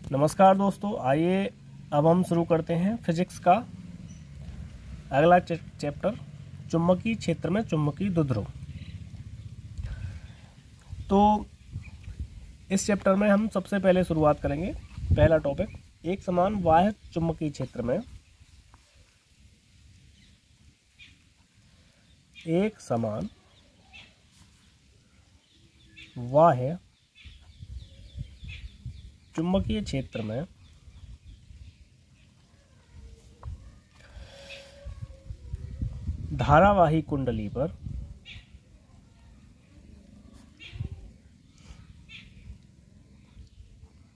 नमस्कार दोस्तों, आइए अब हम शुरू करते हैं फिजिक्स का अगला चैप्टर, चुंबकीय क्षेत्र में चुंबकीय द्विध्रुव। तो इस चैप्टर में हम सबसे पहले शुरुआत करेंगे। पहला टॉपिक, एक समान बाह्य चुंबकीय क्षेत्र में एक समान बाह्य चुंबकीय क्षेत्र में धारावाही कुंडली पर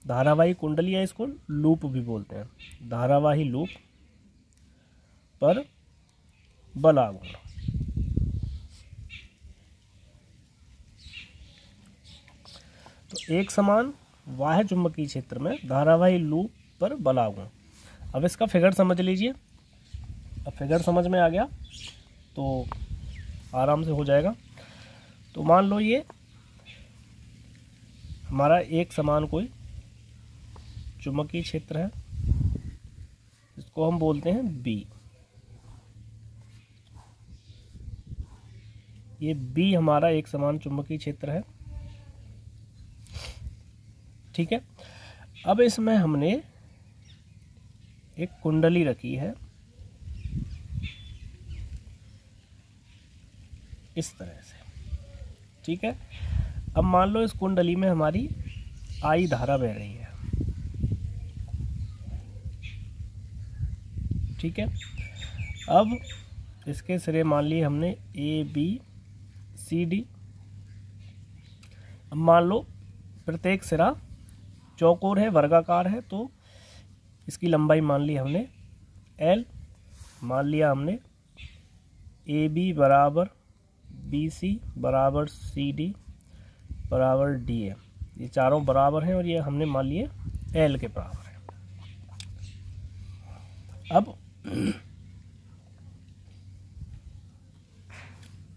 धारावाही कुंडली या इसको लूप भी बोलते हैं, धारावाही लूप पर बल आघूर्ण। तो एक समान बाह्य चुंबकीय क्षेत्र में धारावाही लूप पर बल आघूर्ण। अब इसका फिगर समझ लीजिए। अब फिगर समझ में आ गया तो आराम से हो जाएगा। तो मान लो ये हमारा एक समान कोई चुंबकीय क्षेत्र है, इसको हम बोलते हैं B। ये B हमारा एक समान चुंबकीय क्षेत्र है, ठीक है। अब इसमें हमने एक कुंडली रखी है इस तरह से, ठीक है। अब मान लो इस कुंडली में हमारी I धारा बह रही है, ठीक है। अब इसके सिरे मान लिए हमने ABCD। अब मान लो प्रत्येक सिरा चौकोर है, वर्गाकार है, तो इसकी लंबाई मान ली हमने L। मान लिया हमने AB बराबर BC बराबर CD बराबर DA, ये चारों बराबर हैं और ये हमने मान लिए L के बराबर है। अब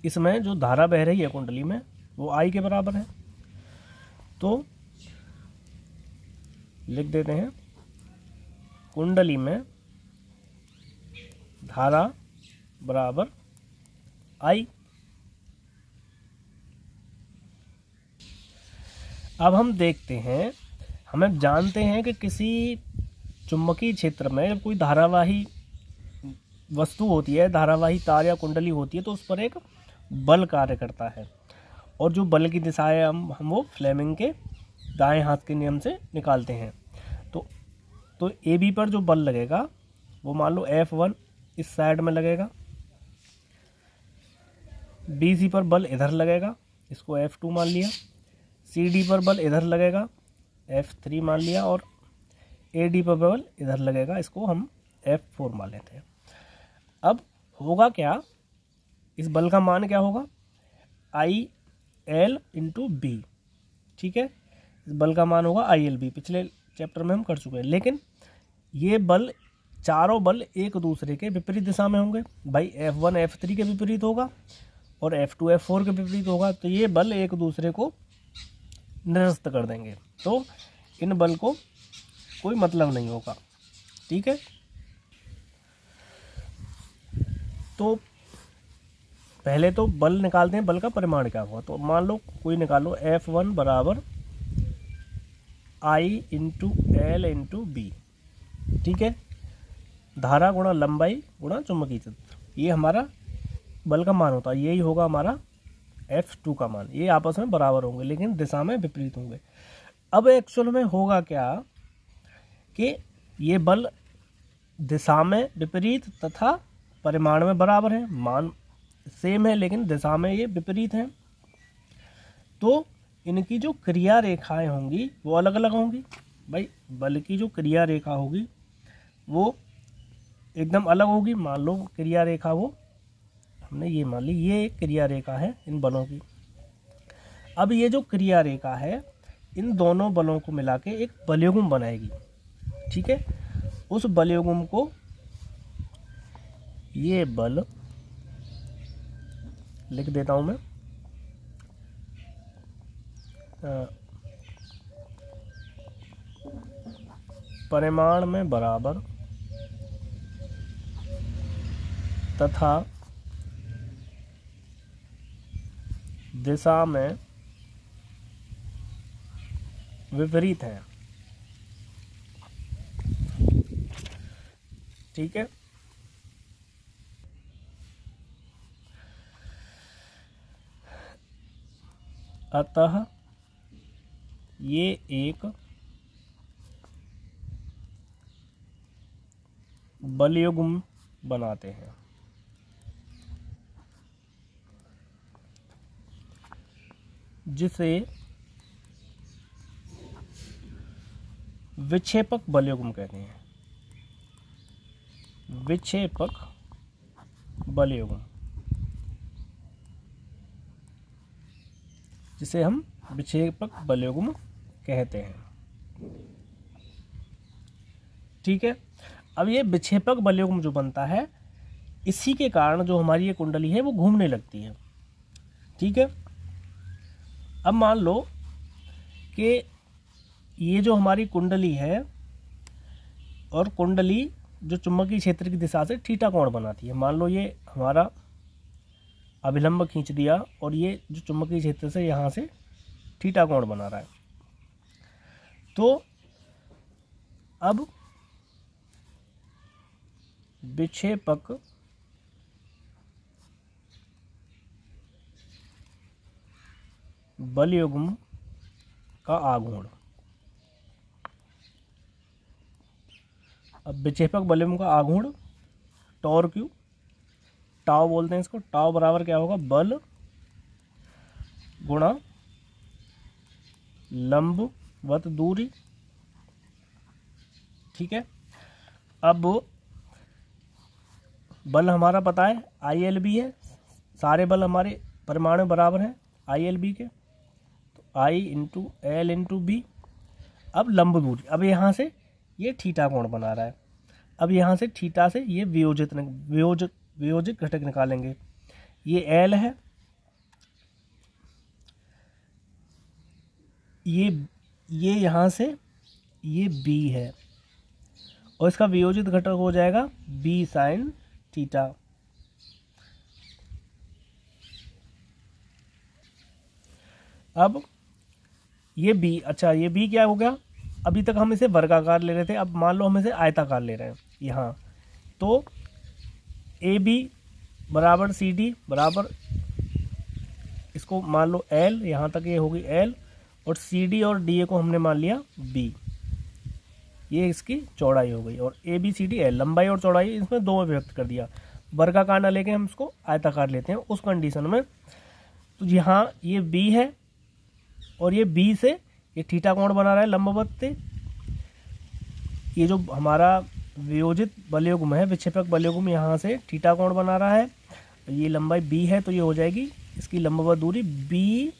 इसमें जो धारा बह रही है कुंडली में वो I के बराबर है, तो लिख देते हैं कुंडली में धारा बराबर I। अब हम देखते हैं, हमें जानते हैं कि किसी चुंबकीय क्षेत्र में जब कोई धारावाही वस्तु होती है, धारावाही तार या कुंडली होती है, तो उस पर एक बल कार्य करता है और जो बल की दिशा है हम वो फ्लेमिंग के दाएं हाथ के नियम से निकालते हैं। तो AB पर जो बल लगेगा वो मान लो F1 इस साइड में लगेगा, BC पर बल इधर लगेगा, इसको F2 मान लिया, CD पर बल इधर लगेगा, F3 मान लिया, और AD पर बल इधर लगेगा, इसको हम F4 मान लेते हैं। अब होगा क्या, इस बल का मान क्या होगा, IL इंटू B, ठीक है। इस बल का मान होगा ILB, पिछले चैप्टर में हम कर चुके हैं। लेकिन ये बल, चारों बल एक दूसरे के विपरीत दिशा में होंगे भाई। F1 F3 के विपरीत होगा और F2 F4 के विपरीत होगा, तो ये बल एक दूसरे को निरस्त कर देंगे, तो इन बल को कोई मतलब नहीं होगा, ठीक है। तो पहले तो बल निकालते हैं, बल का परिमाण क्या हुआ। तो मान लो कोई निकालो, F1 बराबर I into L into B, ठीक है। धारा गुणा लंबाई गुणा चुंबकीय क्षेत्र, ये हमारा बल का मान होता है, यही होगा हमारा F2 का मान। ये आपस में बराबर होंगे लेकिन दिशा में विपरीत होंगे। अब एक्चुअल में होगा क्या कि ये बल दिशा में विपरीत तथा परिमाण में बराबर है, मान सेम है लेकिन दिशा में ये विपरीत हैं, तो इनकी जो क्रिया रेखाएं होंगी वो अलग अलग होंगी भाई। बल की जो क्रिया रेखा होगी वो एकदम अलग होगी। मान लो क्रिया रेखा वो हमने ये मान ली, ये एक क्रिया रेखा है इन बलों की। अब ये जो क्रिया रेखा है इन दोनों बलों को मिला के एक बलयुग्म बनाएगी, ठीक है। उस बलयुग्म को ये बल लिख देता हूं मैं, परिमाण में बराबर तथा दिशा में विपरीत हैं। ठीक है, अतः ये एक बलयुग्म बनाते हैं। जिसे विक्षेपक बलयुग्म कहते हैं। विक्षेपक बलयुग्म, जिसे हम विक्षेपक बलयुग्म कहते हैं। ठीक है, अब ये विक्षेपक बलयुग्म जो बनता है, इसी के कारण जो हमारी ये कुंडली है वो घूमने लगती है। ठीक है, अब मान लो कि ये जो हमारी कुंडली है और कुंडली जो चुंबकीय क्षेत्र की दिशा से थीटा कोण बनाती है। मान लो ये हमारा अभिलंब खींच दिया और ये जो चुंबकीय क्षेत्र से यहाँ से थीटा कोण बना रहा है। तो अब विक्षेपक बलयुग्म का आघूर्ण, अब विक्षेपक बलयुग्म का आघूर्ण टॉर क्यू, टाव बोलते हैं इसको। टाव बराबर क्या होगा, बल गुणा लंबवत दूरी। ठीक है, अब बल हमारा पता है ILB है, सारे बल हमारे परिमाण में बराबर हैं ILB के, तो I into L into B. अब लंब दूरी, अब यहाँ से ये थीटा कोण बना रहा है, अब यहाँ से थीटा से ये वियोजित घटक निकालेंगे। ये L है, ये यहाँ से ये B है, और इसका वियोजित घटक हो जाएगा B साइन थीटा। अब ये B, अच्छा ये B क्या हो गया, अभी तक हम इसे वर्गाकार ले रहे थे, अब मान लो हम इसे आयताकार ले रहे हैं यहाँ। तो AB बराबर CD बराबर, इसको मान लो L, यहाँ तक ये होगी L, और CD और DA को हमने मान लिया B। ये इसकी चौड़ाई हो गई, और ABCD L लंबाई और चौड़ाई इसमें दो में व्यक्त कर दिया। वर्गाकार ना लेके हम इसको आयताकार लेते हैं उस कंडीशन में। तो यहाँ ये B है और ये B से ये थीटा कोण बना रहा है लंबवत से। ये जो हमारा वियोजित बलयुग्म है, विक्षेपक बलयुग्म, यहाँ से थीटा कोण बना रहा है। ये लंबाई B है, तो ये हो जाएगी इसकी लंबवत दूरी B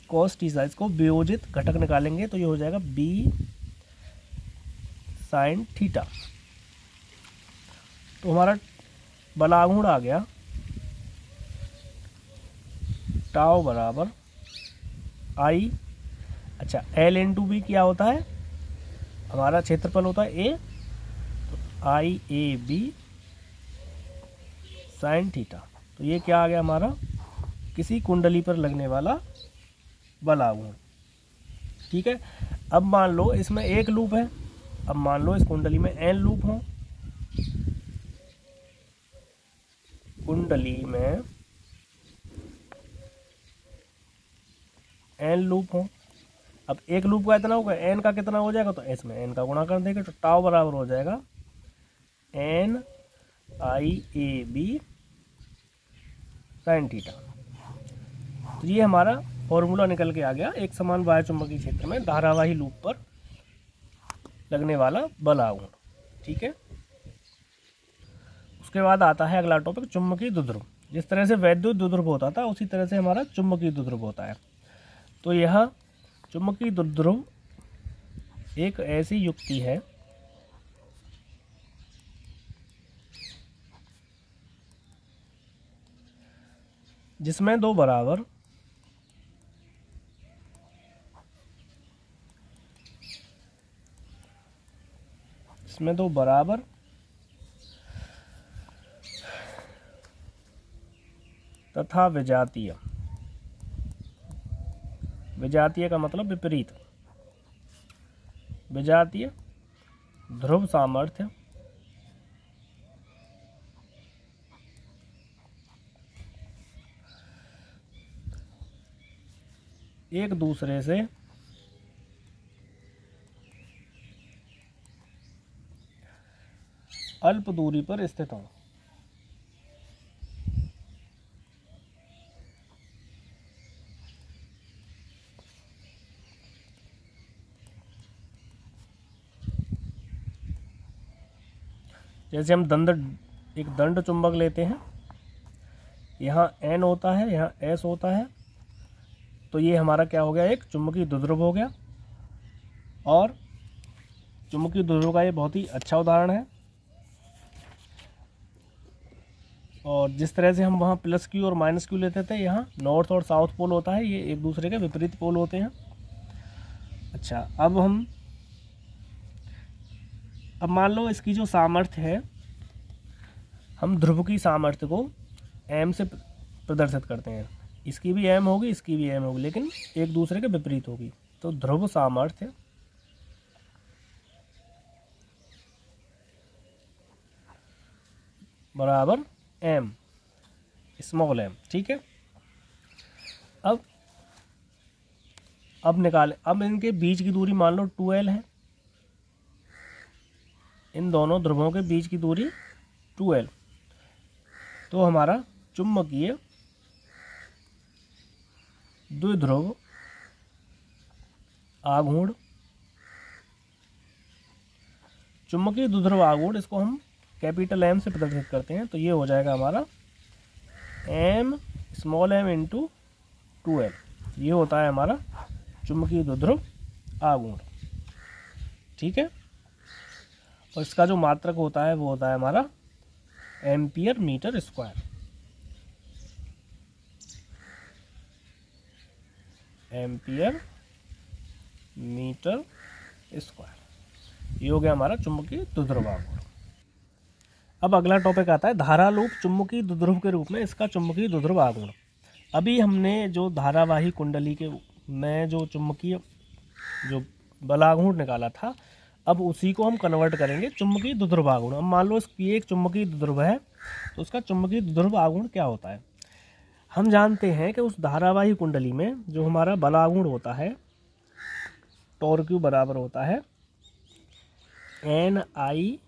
cos थीटा। इसको वियोजित घटक निकालेंगे तो ये हो जाएगा B साइन थीटा। तो हमारा बलाघूर्ण आ गया टाव बराबर I, अच्छा L इंटू बी क्या होता है, हमारा क्षेत्रफल होता है A, तो IAB साइन थीटा। तो ये क्या आ गया हमारा, किसी कुंडली पर लगने वाला बलाघूर्ण। ठीक है, अब मान लो इसमें एक लूप है, अब मान लो इस कुंडली में n लूप हो, कुंडली में n लूप हो। अब एक लूप का इतना होगा, n का कितना हो जाएगा, तो इसमें n का गुणा कर देंगे, तो टाव बराबर हो जाएगा NIAB साइन थीटा। तो ये हमारा फॉर्मूला निकल के आ गया एक समान वायु चुंबकीय क्षेत्र में धारावाही लूप पर लगने वाला बलाघूर्ण। ठीक है, उसके बाद आता है अगला टॉपिक, चुंबकीय द्विध्रुव। जिस तरह से वैद्युत द्विध्रुव होता था उसी तरह से हमारा चुंबकीय द्विध्रुव होता है। तो यह चुंबकीय द्विध्रुव एक ऐसी युक्ति है जिसमें दो बराबर इसमें दो बराबर तथा विजातीय। विजातीय का मतलब विपरीत। विजातीय ध्रुव सामर्थ्य एक दूसरे से अल्प दूरी पर स्थित हों। जैसे हम एक दंड चुंबक लेते हैं, यहाँ N होता है, यहाँ S होता है, तो ये हमारा क्या हो गया, एक चुंबकीय द्विध्रुव हो गया। और चुंबकीय द्विध्रुव का ये बहुत ही अच्छा उदाहरण है। और जिस तरह से हम वहाँ प्लस क्यू और माइनस क्यू लेते थे, यहाँ नॉर्थ और साउथ पोल होता है, ये एक दूसरे के विपरीत पोल होते हैं। अच्छा, अब मान लो इसकी जो सामर्थ्य है, हम ध्रुव की सामर्थ्य को m से प्रदर्शित करते हैं। इसकी भी m होगी, इसकी भी m होगी, लेकिन एक दूसरे के विपरीत होगी। तो ध्रुव सामर्थ्य बराबर m, स्मॉल m। ठीक है। अब निकालें। अब इनके बीच की दूरी मान लो 2l है। इन दोनों ध्रुवों के बीच की दूरी 2l। तो हमारा चुंबकीय द्विध्रुव आघूर्ण, चुंबकीय द्विध्रुव आघूर्ण, इसको हम कैपिटल M से प्रदर्शित करते हैं। तो ये हो जाएगा हमारा m small m into 2l। ये होता है हमारा चुंबकीय द्विध्रुव आघूर्ण। ठीक है। और इसका जो मात्रक होता है वो होता है हमारा ampere metre square. Ampere metre square, ये हो गया हमारा चुंबकीय द्विध्रुव आघूर्ण। अब अगला टॉपिक आता है धारालूप चुंबकीय द्विध्रुव के रूप में इसका चुंबकीय द्विध्रुव आघूर्ण। अभी हमने जो धारावाही कुंडली के में जो चुंबकीय जो बलाघूर्ण निकाला था, अब उसी को हम कन्वर्ट करेंगे चुंबकीय द्विध्रुव आघूर्ण। अब मान लो इसकी एक चुंबकीय द्विध्रुव है, तो उसका चुंबकीय द्विध्रुव आघूर्ण क्या होता है। हम जानते हैं कि उस धारावाही कुंडली में जो हमारा बलाघूर्ण होता है, टॉर्क क्यू बराबर होता है NIAB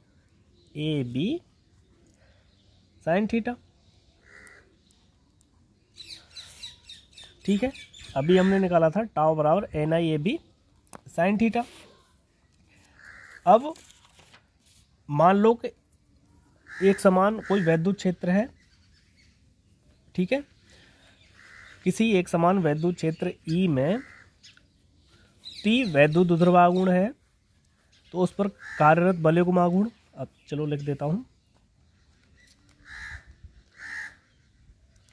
साइन थीटा। ठीक है। अभी हमने निकाला था टाउ बराबर NIAB साइन थीटा। अब मान लो कि एक समान कोई वैद्युत क्षेत्र है। ठीक है। किसी एक समान वैद्युत क्षेत्र E में P वैद्युत द्विध्रुव आघूर्ण है, तो उस पर कार्यरत बलयुग्म आघूर्ण, अब चलो लिख देता हूं,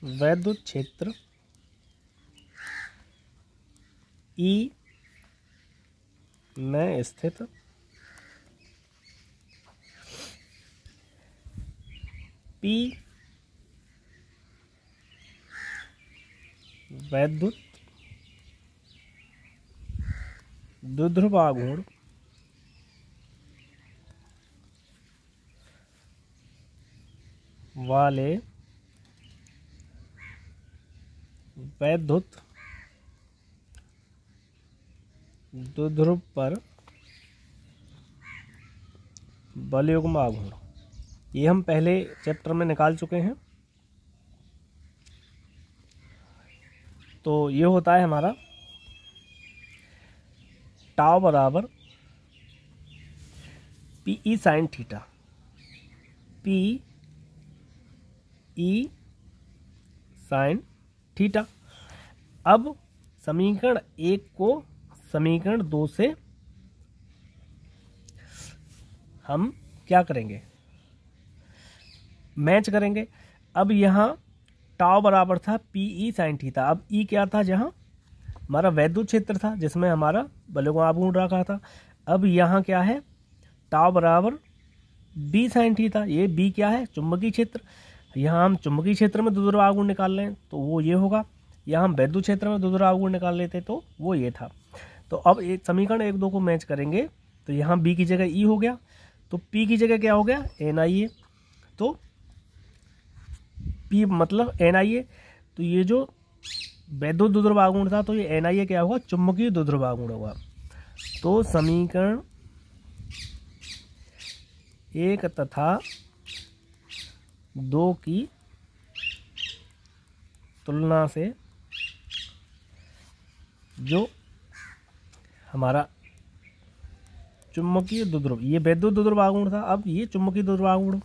वैद्युत क्षेत्र E में स्थित P वैद्युत द्विध्रुव आघूर्ण वाले वैद्युत द्विध्रुव पर बलयुग्म आघूर्ण, ये हम पहले चैप्टर में निकाल चुके हैं। तो ये होता है हमारा टाउ बराबर PE sine theta, PE sine theta. अब समीकरण 1 को समीकरण 2 से हम क्या करेंगे, मैच करेंगे। अब यहाँ टाउ बराबर था PE साइन थीटा। अब E क्या था, जहाँ हमारा वैद्युत क्षेत्र था जिसमें हमारा बलयुग्म आघूर्ण रखा था। अब यहाँ क्या है, टाउ बराबर बी साइन थीटा। ये बी क्या है? चुंबकीय क्षेत्र। यहाँ हम चुंबकीय क्षेत्र में विद्युत आघूर्ण निकाल रहे हैं तो वो ये होगा। यहाँ हम वैद्युत क्षेत्र में विद्युत आघूर्ण निकाल लेते तो वो ये था। तो अब एक समीकरण 1-2 को मैच करेंगे तो यहाँ बी की जगह ई हो गया, तो पी की जगह क्या हो गया? एन आई ए। तो पी मतलब एन आई ए, तो ये जो वैद्युत द्विध्रुव आघूर्ण था तो ये एन आई ए क्या होगा? चुंबकीय द्विध्रुव आघूर्ण होगा। तो समीकरण 1 तथा 2 की तुलना से जो हमारा चुंबकीय द्विध्रुव, ये वैद्युत द्विध्रुव आघूर्ण था, अब ये चुंबकीय द्विध्रुव आघूर्ण,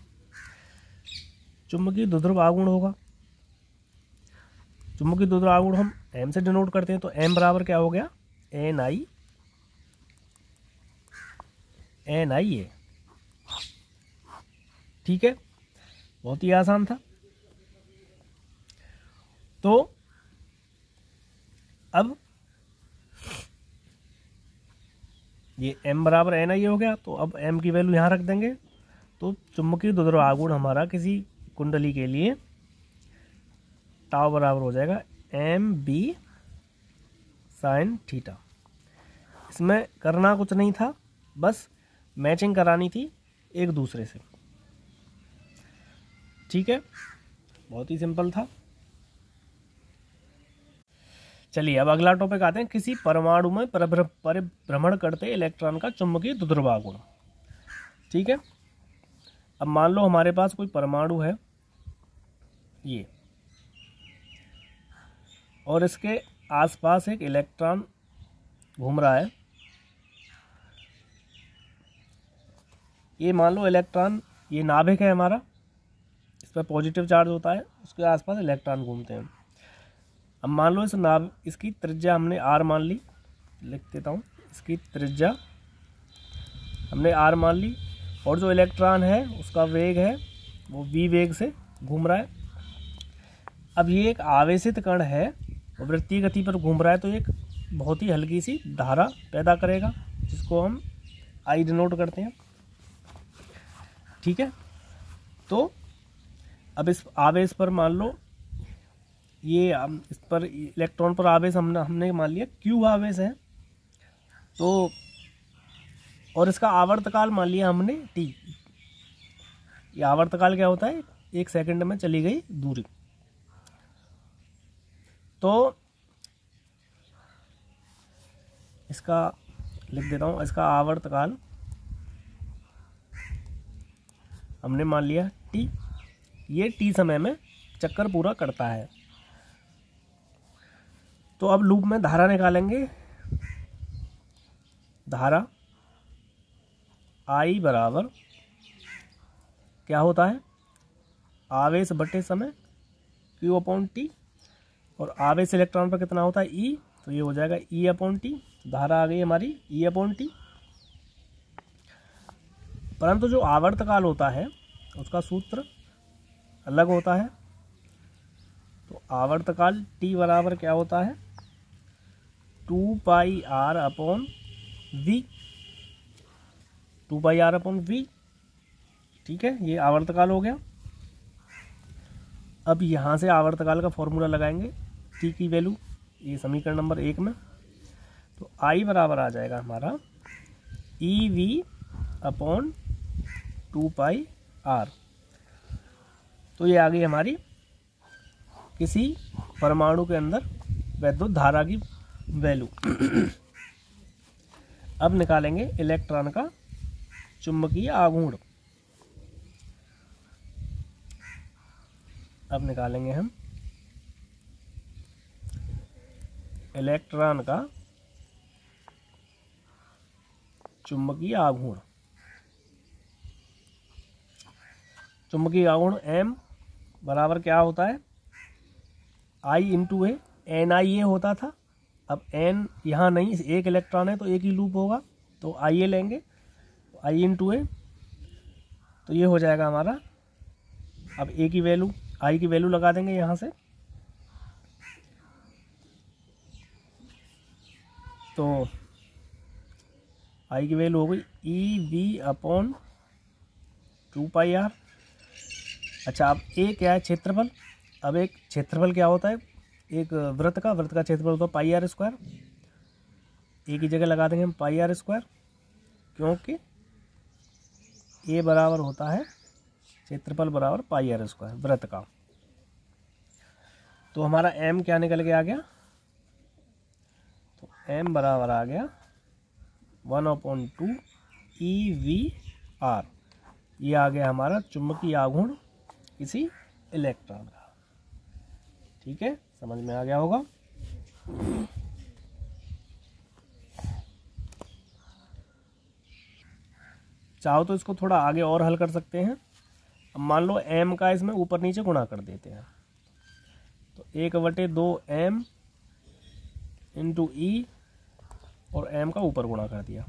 चुंबकीय द्विध्रुव आघूर्ण होगा। चुंबकीय द्विध्रुव आघूर्ण हम एम से डिनोट करते हैं, तो एम बराबर क्या हो गया? एन आई ए। ठीक है, बहुत ही आसान था। तो अब ये m बराबर एन आई हो गया, तो अब m की वैल्यू यहाँ रख देंगे। तो चुंबकीय द्विध्रुव आघूर्ण हमारा किसी कुंडली के लिए टाउ बराबर हो जाएगा एम बी साइन थीटा। इसमें करना कुछ नहीं था, बस मैचिंग करानी थी एक दूसरे से। ठीक है, बहुत ही सिंपल था। चलिए अब अगला टॉपिक आते हैं, किसी परमाणु में परिभ्रमण करते इलेक्ट्रॉन का चुंबकीय द्विध्रुव आघूर्ण। ठीक है, अब मान लो हमारे पास कोई परमाणु है ये, और इसके आसपास एक इलेक्ट्रॉन घूम रहा है। ये मान लो इलेक्ट्रॉन, ये नाभिक है हमारा, इस पर पॉजिटिव चार्ज होता है, उसके आसपास इलेक्ट्रॉन घूमते हैं। अब मान लो इसकी त्रिज्या हमने आर मान ली, लिख देता हूँ, इसकी त्रिज्या हमने आर मान ली, और जो इलेक्ट्रॉन है उसका वेग है वो वी वेग से घूम रहा है। अब ये एक आवेशित कण है और वृत्तीय गति पर घूम रहा है, तो एक बहुत ही हल्की सी धारा पैदा करेगा जिसको हम आई डिनोट करते हैं। ठीक है, तो अब इस आवेश पर मान लो ये इस पर इलेक्ट्रॉन पर आवेश हमने मान लिया क्यू आवेश है, तो और इसका आवर्तकाल मान लिया हमने टी। ये आवर्तकाल क्या होता है? 1 सेकंड में चली गई दूरी। तो इसका लिख देता हूँ, इसका आवर्तकाल हमने मान लिया टी। ये टी समय में चक्कर पूरा करता है। तो अब लूप में धारा निकालेंगे। धारा आई बराबर क्या होता है? आवेश बटे समय क्यू अपॉन टी, और आवेश इलेक्ट्रॉन पर कितना होता है? ई, तो ये हो जाएगा ई अपॉन टी। धारा आ गई हमारी ई अपॉन टी। परंतु जो आवर्तकाल होता है उसका सूत्र अलग होता है। तो आवर्तकाल टी बराबर क्या होता है? 2 pi r upon v, 2 pi r upon v. ठीक है, ये आवर्तकाल हो गया। अब यहाँ से आवर्तकाल का फॉर्मूला लगाएंगे टी की वैल्यू, ये समीकरण नंबर 1 में। तो आई बराबर आ जाएगा हमारा E V upon 2 pi R. तो ये आ गई हमारी किसी परमाणु के अंदर वैद्युत धारा की वैल्यू। अब निकालेंगे इलेक्ट्रॉन का चुंबकीय आघूर्ण। अब निकालेंगे हम इलेक्ट्रॉन का चुंबकीय आघूर्ण। चुंबकीय आघूर्ण एम बराबर क्या होता है? आई इंटू ए, एन आई ए होता था। अब एन यहाँ नहीं, एक इलेक्ट्रॉन है तो एक ही लूप होगा, तो आई ए लेंगे, आई इंटू ए, तो ये हो जाएगा हमारा। अब ए की वैल्यू, आई की वैल्यू लगा देंगे यहाँ से, तो आई की वैल्यू हो गई E V upon 2 pi R. अच्छा, अब ए क्या है? क्षेत्रफल। अब एक क्षेत्रफल क्या होता है? एक वृत्त का क्षेत्रफल होता है पाई आर स्क्वायर। ए की जगह लगा देंगे हम पाई आर स्क्वायर, क्योंकि ए बराबर होता है क्षेत्रफल बराबर पाई आर स्क्वायर वृत्त का। तो हमारा एम क्या निकल के आ गया? तो एम बराबर आ गया 1/2 EV/r। ये आ गया हमारा चुंबकीय आघूर्ण किसी इलेक्ट्रॉन का। ठीक है, समझ में आ गया होगा। चाहो तो इसको थोड़ा आगे और हल कर सकते हैं। अब मान लो m का इसमें ऊपर नीचे गुणा कर देते हैं, तो 1/2 m इंटू ई और m का ऊपर गुणा कर दिया।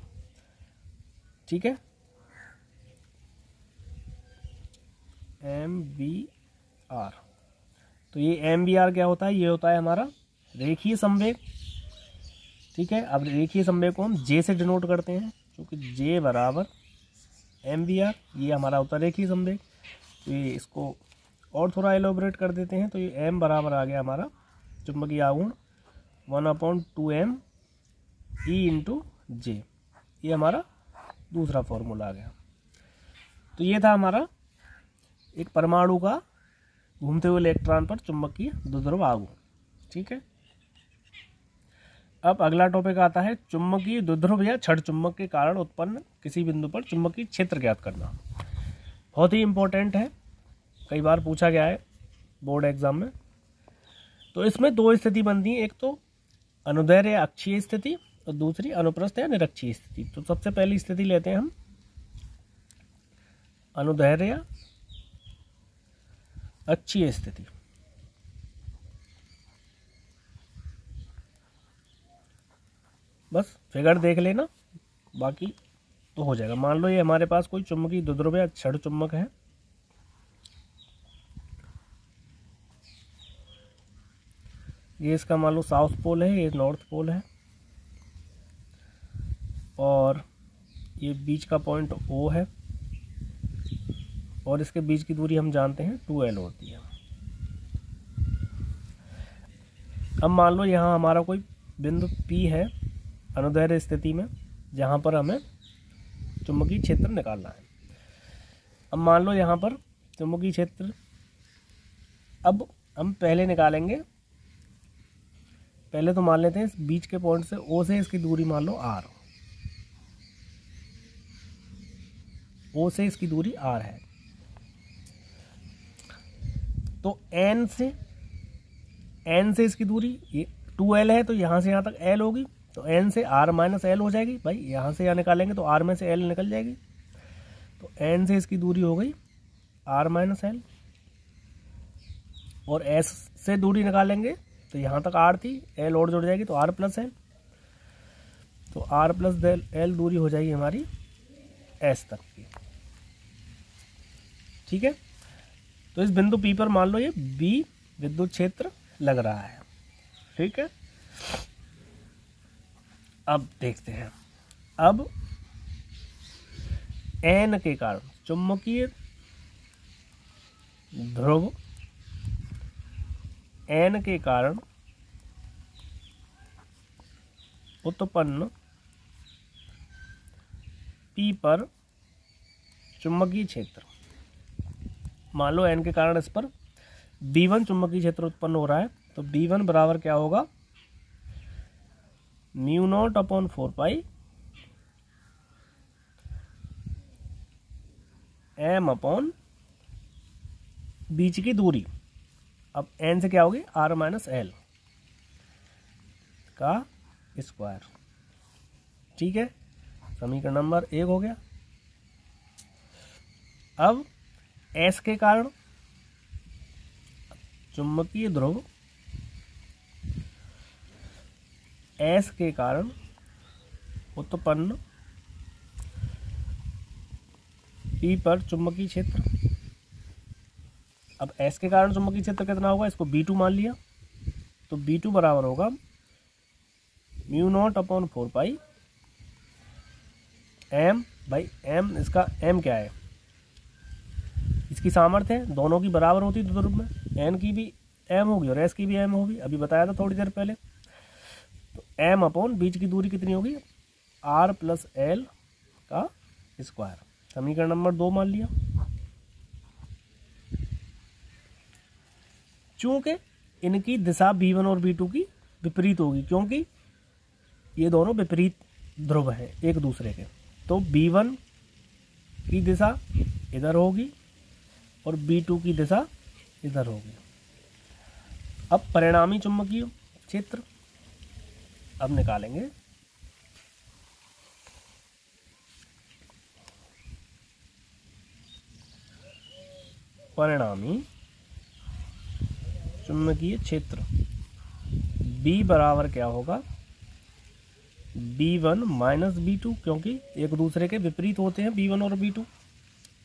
ठीक है, MVR। तो ये MVR क्या होता है? ये होता है हमारा रेखीय संवेग। ठीक है, अब रेखीय संवेग को हम J से डिनोट करते हैं, क्योंकि J बराबर MVR, ये हमारा होता है रेखीय संवेग। तो ये इसको और थोड़ा एलोबरेट कर देते हैं, तो ये M बराबर आ गया हमारा चुंबकीय आघूर्ण 1/2m E इंटू J। ये हमारा दूसरा फॉर्मूला आ गया। तो ये था हमारा एक परमाणु का घूमते हुए इलेक्ट्रॉन पर चुंबकीय द्विध्रुव आघूर्ण। ठीक है, अब अगला टॉपिक आता है चुंबकीय द्विध्रुव या छड़ चुंबक के कारण उत्पन्न किसी बिंदु पर चुंबकीय क्षेत्र ज्ञात करना। बहुत ही इंपॉर्टेंट है, कई बार पूछा गया है बोर्ड एग्जाम में। तो इसमें दो स्थिति बनती है, एक तो अनुदैर्ध्य या अक्षीय स्थिति और दूसरी अनुप्रस्थ या निरक्षीय स्थिति। तो सबसे पहली स्थिति लेते हैं हम अनुदैर्ध्य या अक्षीय स्थिति। बस फिगर देख लेना, बाकी तो हो जाएगा। मान लो ये हमारे पास कोई चुंबकीय द्विध्रुव या छड़ चुंबक है। ये इसका मान लो साउथ पोल है, ये नॉर्थ पोल है, और ये बीच का पॉइंट O है, और इसके बीच की दूरी हम जानते हैं 2L होती है। अब मान लो यहाँ हमारा कोई बिंदु P है अनुदैर्ध्य स्थिति में, जहाँ पर हमें चुंबकीय क्षेत्र निकालना है। अब मान लो यहाँ पर चुंबकीय क्षेत्र, अब हम पहले निकालेंगे, पहले तो मान लेते हैं इस बीच के पॉइंट से O से इसकी दूरी मान लो R, O से इसकी दूरी R है। तो N से इसकी दूरी ये 2L है, तो यहाँ से यहाँ तक L होगी, तो N से R माइनस L हो जाएगी। भाई यहाँ से यहाँ निकालेंगे तो R में से L निकल जाएगी, तो N से इसकी दूरी हो गई R माइनस L, और S से दूरी निकालेंगे तो यहाँ तक R थी, L और जुड़ जाएगी तो R प्लस L, तो R प्लस L दूरी हो जाएगी हमारी S तक की। ठीक है, तो इस बिंदु P पर मान लो ये B विद्युत क्षेत्र लग रहा है। ठीक है, अब देखते हैं। अब N के कारण चुंबकीय ध्रुव N के कारण उत्पन्न P पर चुंबकीय क्षेत्र, मान लो N के कारण इस पर B1 चुंबकीय क्षेत्र उत्पन्न हो रहा है, तो B1 बराबर क्या होगा? μ0/4 पाई m अपॉन बीच की दूरी। अब N से क्या होगी? R माइनस L का स्क्वायर। ठीक है, समीकरण नंबर 1 हो गया। अब S के कारण चुंबकीय ध्रुव S के कारण उत्पन्न P पर चुंबकीय क्षेत्र। अब S के कारण चुंबकीय क्षेत्र कितना होगा? इसको B2 मान लिया, तो B2 बराबर होगा μ0/4 पाई m, भाई m, इसका m क्या है? इसकी सामर्थ्य है दोनों की बराबर होती है ध्रुव में, एन की भी एम होगी और एस की भी एम होगी, अभी बताया था थोड़ी देर पहले। तो एम अपॉन बीच की दूरी कितनी होगी, आर प्लस एल का स्क्वायर, समीकरण नंबर 2 मान लिया। चूंकि इनकी दिशा B1 और B2 की विपरीत होगी, क्योंकि ये दोनों विपरीत ध्रुव हैं एक दूसरे के, तो B1 की दिशा इधर होगी और B2 की दिशा इधर होगी। अब परिणामी चुंबकीय क्षेत्र अब निकालेंगे। परिणामी चुंबकीय क्षेत्र B बराबर क्या होगा, B1 माइनस B2, क्योंकि एक दूसरे के विपरीत होते हैं B1 और B2,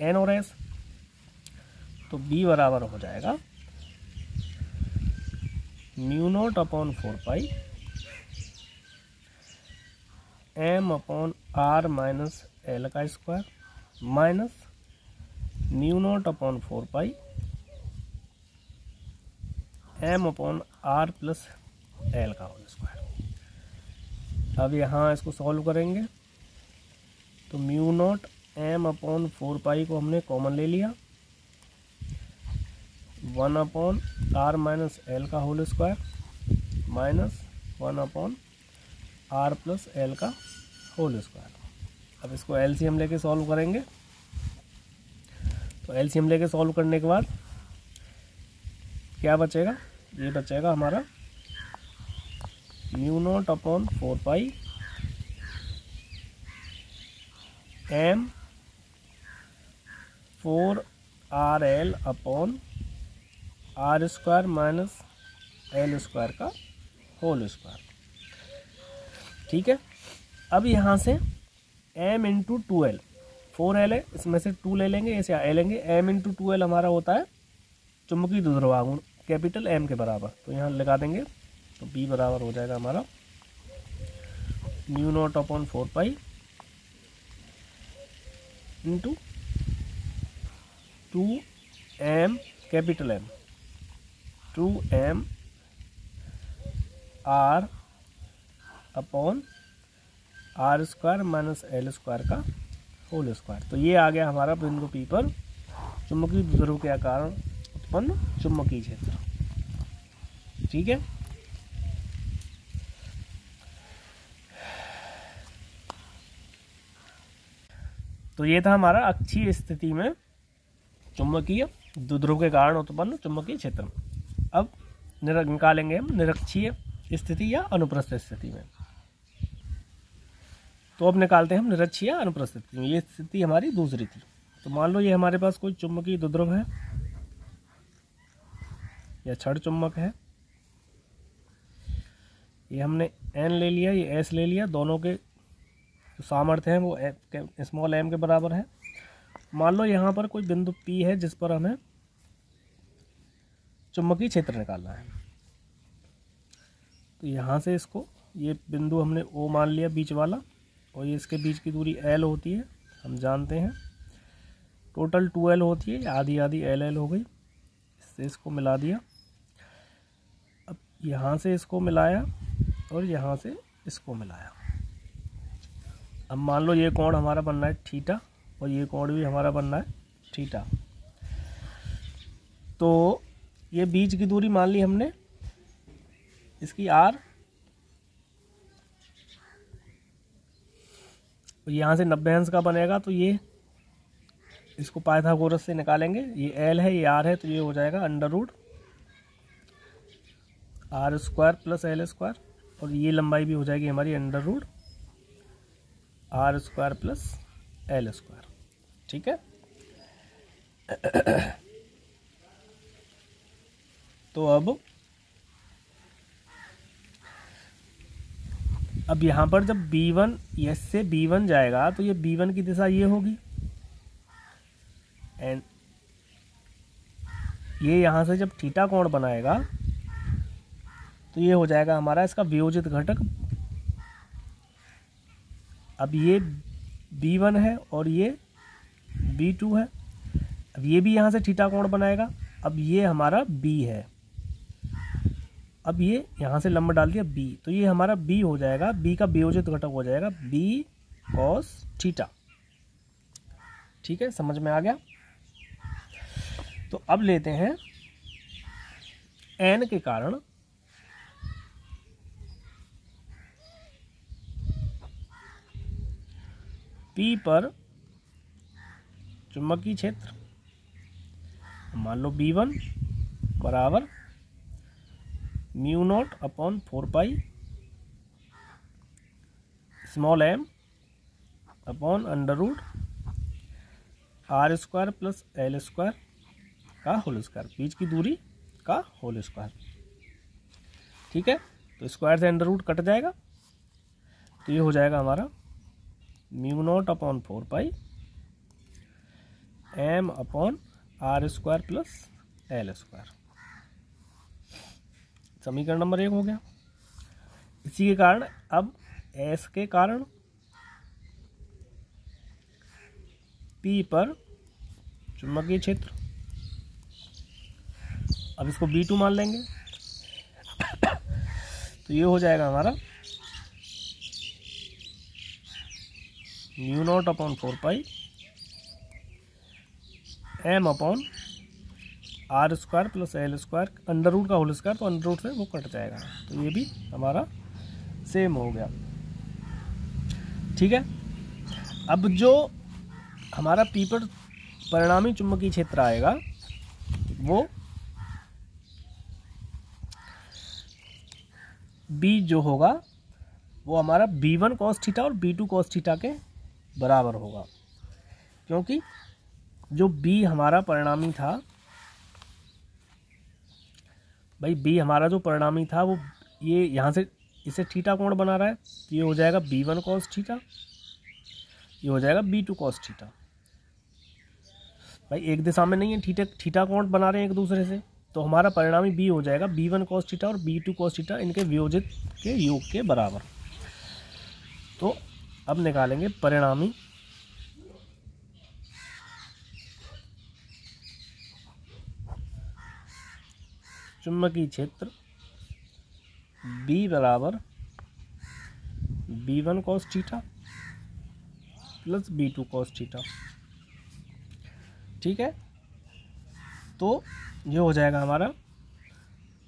N और S। तो B बराबर हो जाएगा mu naught upon 4 pi M upon R minus L का square minus mu naught upon 4 pi M upon R plus L का होल स्क्वायर। अब यहाँ इसको सॉल्व करेंगे तो mu naught M upon 4 pi को हमने कॉमन ले लिया, 1 अपॉन R माइनस L का whole square minus 1 upon R plus L का होल स्क्वायर। अब इसको एलसीएम लेके सॉल्व करेंगे, तो एलसीएम लेके सॉल्व करने के बाद क्या बचेगा, ये बचेगा हमारा mu naught upon 4 pi M 4RL upon R square minus L square का होल स्क्वायर। ठीक है, अब यहाँ से M इंटू 2L, 4L है, इसमें से 2 ले लेंगे, ऐसे L लेंगे, M इंटू 2L हमारा होता है चुंबकीय द्विध्रुवागुण कैपिटल M के बराबर, तो यहाँ लगा देंगे, तो B बराबर हो जाएगा हमारा mu naught upon 4 pi into 2M capital M, 2M R upon R square minus L square का होल स्क्वायर। तो ये आ गया हमारा बिंदु P पर चुंबकीय द्विध्रुव के कारण उत्पन्न चुंबकीय क्षेत्र। ठीक है, तो ये था हमारा अक्षीय स्थिति में चुंबकीय द्विध्रुव के कारण उत्पन्न चुंबकीय क्षेत्र। अब निकालेंगे हम निरक्षीय स्थिति या अनुप्रस्थ स्थिति में। तो अब निकालते हैं हम निरक्षीय या अनुप्रस्थ स्थिति में। ये स्थिति हमारी दूसरी थी। तो मान लो ये हमारे पास कोई चुंबकीय द्विध्रुव है या छड़ चुंबक है, ये हमने N ले लिया, ये S ले लिया, दोनों के जो सामर्थ्य हैं वो स्मॉल m के बराबर है। मान लो यहाँ पर कोई बिंदु P है जिस पर हमें चुंबकीय क्षेत्र निकालना है। तो यहाँ से इसको, ये बिंदु हमने O मान लिया बीच वाला, और ये इसके बीच की दूरी L होती है, हम जानते हैं टोटल 2L होती है, आधी आधी LL हो गई, इससे इसको मिला दिया। अब यहाँ से इसको मिलाया और यहाँ से इसको मिलाया। अब मान लो ये कोण हमारा बनना है थीटा और ये कोण भी हमारा बनना है थीटा। तो ये बीच की दूरी मान ली हमने इसकी R, और यहाँ से 90 अंश का बनेगा, तो ये इसको पाइथागोरस से निकालेंगे, ये L है ये R है, तो ये हो जाएगा under root R square plus L square, और ये लंबाई भी हो जाएगी हमारी under root R square plus L square. ठीक है, तो अब यहाँ पर जब B1 S से B1 जाएगा तो ये B1 की दिशा ये होगी, एंड ये यहाँ से जब थीटा कोण बनाएगा तो ये हो जाएगा हमारा इसका वियोजित घटक। अब ये B1 है और ये B2 है, अब ये भी यहाँ से थीटा कोण बनाएगा। अब ये हमारा बी है, अब ये यहाँ से लंब डाल दिया बी, तो ये हमारा बी हो जाएगा, बी का वियोजित घटक हो जाएगा बी कॉस थीटा। ठीक है, समझ में आ गया। तो अब लेते हैं एन के कारण पी पर चुंबकीय क्षेत्र, मान लो B1 बराबर mu naught upon 4 small m upon under root R square plus L square का होल स्क्वायर, बीच की दूरी का होल स्क्वायर। ठीक है, तो स्क्वायर से अंडर रूट कट जाएगा, तो ये हो जाएगा हमारा mu naught upon 4 m upon R square plus L square. समीकरण नंबर 1 हो गया। इसी के कारण अब S के कारण P पर चुंबकीय क्षेत्र, अब इसको B2 मान लेंगे, तो ये हो जाएगा हमारा mu naught upon 4 m upon R square plus L square, under root का होल स्क्वायर, तो अंडर रूट से वो कट जाएगा, तो ये भी हमारा सेम हो गया। ठीक है, अब जो हमारा P पर परिणामी चुंबकीय क्षेत्र आएगा वो B जो होगा वो हमारा B1 cos थीटा और B2 cos थीटा के बराबर होगा, क्योंकि जो B हमारा परिणामी था, भाई B हमारा जो परिणामी था वो ये यहाँ से इसे थीटा कोण बना रहा है, तो ये हो जाएगा B1 cos थीटा, ये हो जाएगा B2 cos थीटा। भाई एक दिशा में नहीं है, थीटा कोण बना रहे हैं एक दूसरे से, तो हमारा परिणामी B हो जाएगा B1 cos थीटा और B2 cos थीटा, इनके वियोजित के योग के बराबर। तो अब निकालेंगे परिणामी चुंबकीय क्षेत्र B बराबर B1 cos theta plus B2 cos theta. ठीक है, तो ये हो जाएगा हमारा,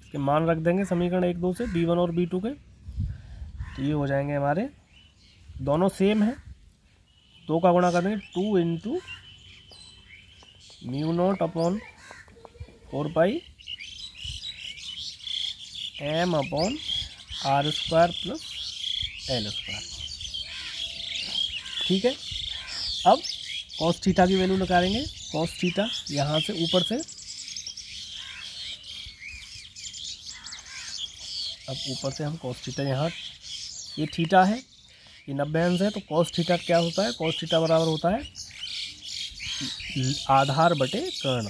इसके मान रख देंगे समीकरण 1 2 से B1 और B2 के, तो ये हो जाएंगे हमारे, दोनों सेम है, 2 का गुणा कर देंगे 2 into mu naught upon 4 m upon R square plus L square. ठीक है, अब cos थीटा की वैल्यू निकालेंगे। cos थीटा यहाँ से ऊपर से, अब ऊपर से हम cos थीटा, यहाँ ये थीटा है, ये 90 अंश है, तो cos थीटा क्या होता है, cos थीटा बराबर होता है आधार बटे कर्ण।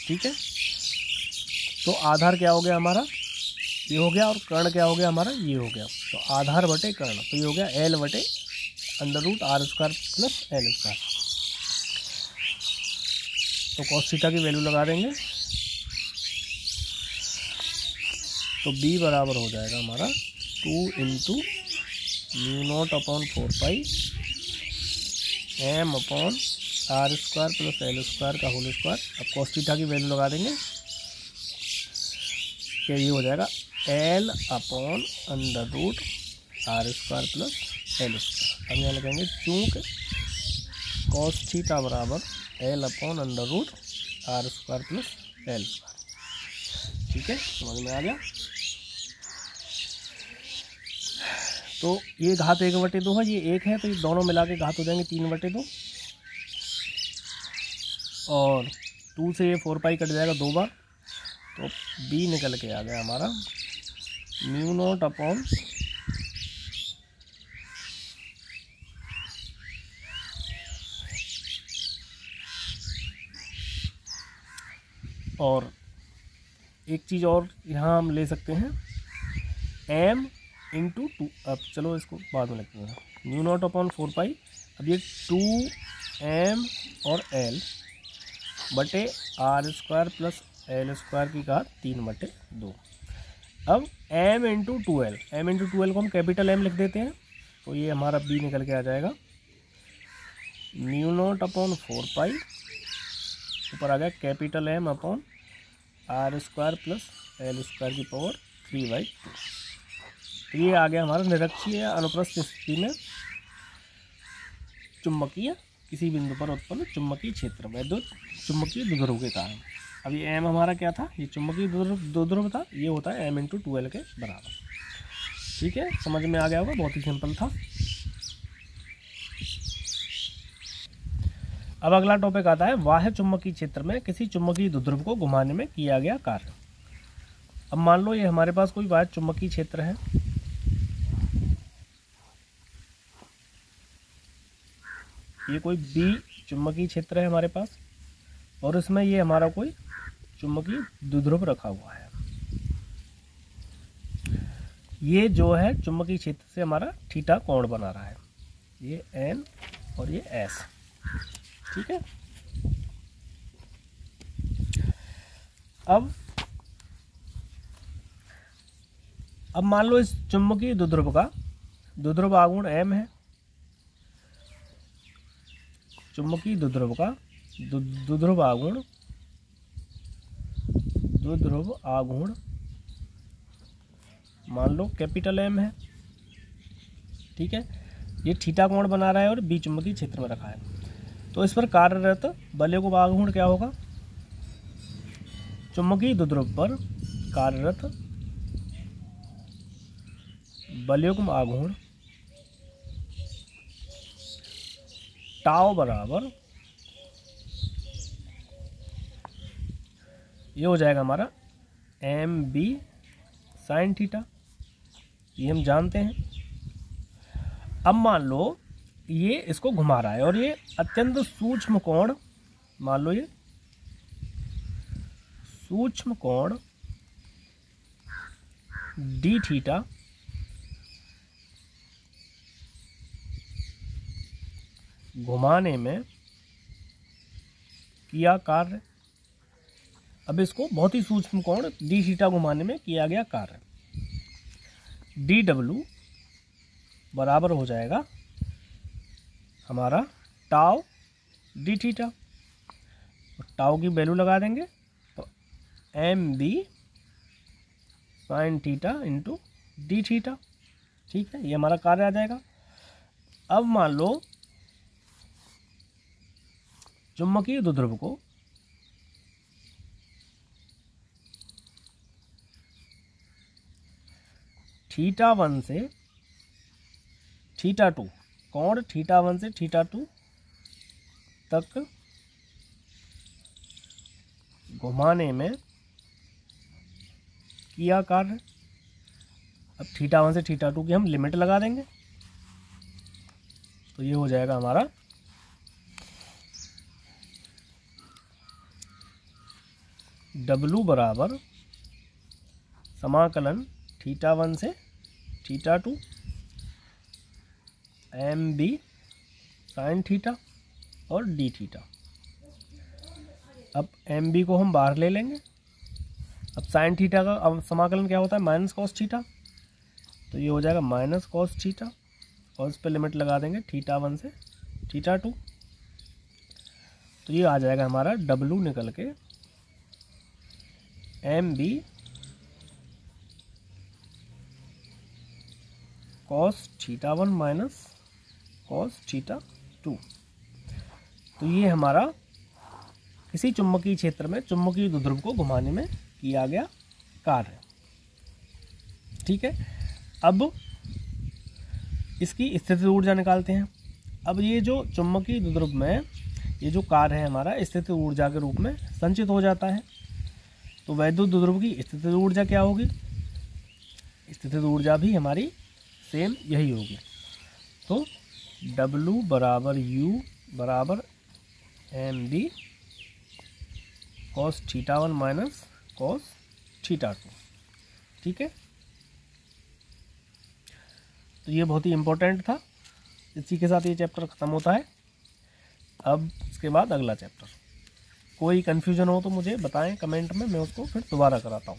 ठीक है, तो आधार क्या हो गया हमारा, ये हो गया, और कर्ण क्या हो गया हमारा, ये हो गया, तो आधार बटे कर्ण, तो ये हो गया L बटे under root R square plus L square. तो cos थीटा की वैल्यू लगा देंगे, तो B बराबर हो जाएगा हमारा 2 into mu naught upon 4 m upon R square plus L square का होल स्क्वायर। अब cos थीटा की वैल्यू लगा देंगे, क्या ये हो जाएगा L upon under root R square plus L square. हम यहाँ लगाएंगे चूंकि cos थीटा बराबर L upon under root R square plus L square. ठीक है, समझ में आ गया। तो ये घात 1/2 है, ये 1 है, तो ये दोनों मिला के घात हो जाएंगे 3/2, और 2 से ये 4 कट जाएगा 2 बार, तो B निकल के आ गया हमारा म्यू नॉट अपॉन और एक चीज़ और यहाँ हम ले सकते हैं m इंटू 2। अब चलो इसको बाद में लिखते हैं, म्यू नॉट अपॉन 4 पाई। अब ये 2m और l बटे R square plus L square की घात 3/2। अब m into 2l, m into 2l को हम कैपिटल M लिख देते हैं, तो ये हमारा b निकल के आ जाएगा μ0/4 ऊपर आ गया capital M upon R square plus L square की पावर 3/2। तो ये आ गया हमारा निरक्षीय या अनुप्रस्थ स्थिति में चुंबकीय किसी बिंदु पर उत्पन्न चुंबकीय क्षेत्र, वैद्युत चुंबकीय द्विध्रुव के कारण। अब ये एम हमारा क्या था, ये चुंबकीय द्विध्रुव था, ये होता है m इंटू 2l के बराबर। ठीक है, समझ में आ गया होगा, बहुत ही सिंपल था। अब अगला टॉपिक आता है बाह्य चुंबकीय क्षेत्र में किसी चुंबकीय द्विध्रुव को घुमाने में किया गया कार्य। अब मान लो ये हमारे पास कोई बाह्य चुंबकीय क्षेत्र है, ये कोई बी चुंबकीय क्षेत्र है हमारे पास, और इसमें ये हमारा कोई चुंबकीय द्विध्रुव रखा हुआ है। ये जो है चुंबकीय क्षेत्र से हमारा थीटा कोण बना रहा है, ये एन और ये एस। ठीक है, अब मान लो इस चुंबकीय द्विध्रुव का द्विध्रुव आघूर्ण m है, चुंबकीय द्विध्रुव का द्विध्रुव आघूर्ण मान लो कैपिटल M है। ठीक है, ये थीटा कोण बना रहा है और बी चुंबकीय क्षेत्र में रखा है। तो इस पर कार्यरत बलयों का आघूर्ण क्या होगा, चुंबकीय द्विध्रुव पर कार्यरत बलयुग्म आघूर्ण टाउ बराबर, ये हो जाएगा हमारा एम बी साइन थीटा, ये हम जानते हैं। अब मान लो ये इसको घुमा रहा है और ये अत्यंत सूक्ष्म कोण, मान लो ये सूक्ष्म कोण डी थीटा घुमाने में किया कार्य। अब इसको बहुत ही सूक्ष्म कोण डी थीटा घुमाने में किया गया कार्य, डी डब्ल्यू बराबर हो जाएगा हमारा टाउ डी थीटा, टाउ की वैल्यू लगा देंगे तो M B sine theta into d theta. ठीक है, ये हमारा कार्य आ जाएगा। अब मान लो चुंबकीय द्विध्रुव को थीटा 1 से थीटा 2, कोण थीटा 1 से थीटा 2 तक घुमाने में किया कार्य। अब थीटा 1 से थीटा 2 की हम लिमिट लगा देंगे, तो ये हो जाएगा हमारा W बराबर समाकलन थीटा 1 से theta 2 M B sine theta और डी थीटा। अब एम बी को हम बाहर ले लेंगे। अब साइन थीटा का अब समाकलन क्या होता है, माइनस कॉस थीटा, तो ये हो जाएगा माइनस कॉस थीटा और इस पर लिमिट लगा देंगे थीटा 1 से थीटा 2, तो ये आ जाएगा हमारा W निकल के M B cos theta 1 minus cos theta 2। तो ये हमारा किसी चुंबकीय क्षेत्र में चुंबकीय द्विध्रुव को घुमाने में किया गया कार्य। ठीक है, अब इसकी स्थितिज ऊर्जा निकालते हैं। अब ये जो चुंबकीय द्विध्रुव में ये जो कार्य है हमारा स्थितिज ऊर्जा के रूप में संचित हो जाता है। तो वैद्युत द्विध्रुव की स्थितिज ऊर्जा क्या होगी, स्थितिज ऊर्जा भी हमारी सेम यही होगी। तो W बराबर U बराबर M B cos theta 1 minus cos theta 2। ठीक है, तो ये बहुत ही इम्पोर्टेंट था। इसी के साथ ये चैप्टर ख़त्म होता है। अब इसके बाद अगला चैप्टर। कोई कन्फ्यूजन हो तो मुझे बताएं कमेंट में, मैं उसको फिर दोबारा कराता हूँ।